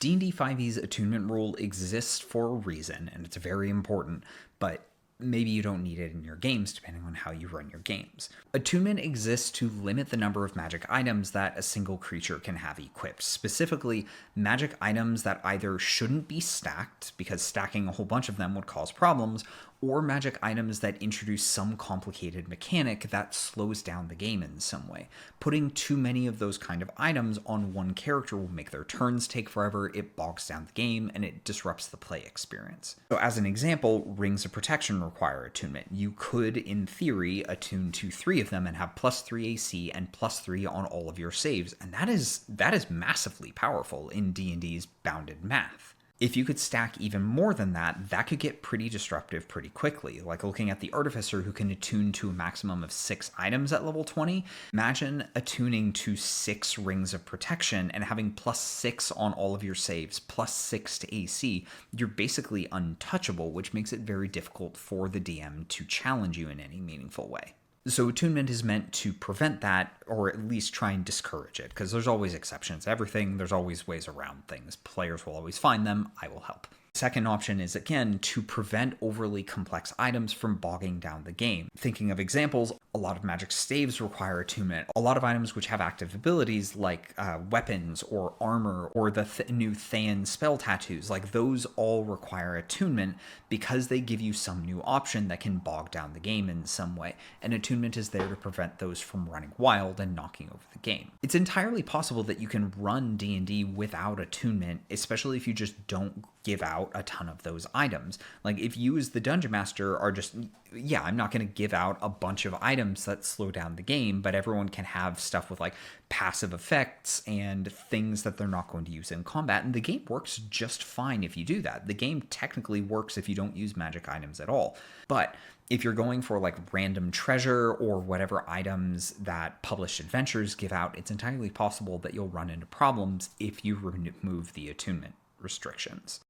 D&D 5e's attunement rule exists for a reason, and it's very important, but maybe you don't need it in your games depending on how you run your games. Attunement exists to limit the number of magic items that a single creature can have equipped. Specifically, magic items that either shouldn't be stacked, because stacking a whole bunch of them would cause problems, or magic items that introduce some complicated mechanic that slows down the game in some way. Putting too many of those kind of items on one character will make their turns take forever, it bogs down the game, and it disrupts the play experience. So as an example, Rings of Protection require attunement. You could, in theory, attune to 3 of them and have +3 AC and +3 on all of your saves, and that is massively powerful in D&D's bounded math. If you could stack even more than that, that could get pretty disruptive pretty quickly. Like looking at the Artificer, who can attune to a maximum of 6 items at level 20. Imagine attuning to 6 Rings of Protection and having +6 on all of your saves, +6 to AC. You're basically untouchable, which makes it very difficult for the DM to challenge you in any meaningful way. So attunement is meant to prevent that, or at least try and discourage it, because there's always exceptions to everything, there's always ways around things. Players will always find them, I will help. Second option is, again, to prevent overly complex items from bogging down the game. Thinking of examples, a lot of magic staves require attunement. A lot of items which have active abilities like weapons or armor or the new Thayan spell tattoos, like those all require attunement because they give you some new option that can bog down the game in some way. And attunement is there to prevent those from running wild and knocking over the game. It's entirely possible that you can run D&D without attunement, especially if you just don't give out a ton of those items. Like if you as the Dungeon Master are just, yeah, I'm not going to give out a bunch of items that slow down the game, but everyone can have stuff with like passive effects and things that they're not going to use in combat, and the game works just fine if you do that. The game technically works if you don't use magic items at all. But if you're going for like random treasure or whatever items that published adventures give out, it's entirely possible that you'll run into problems if you remove the attunement restrictions.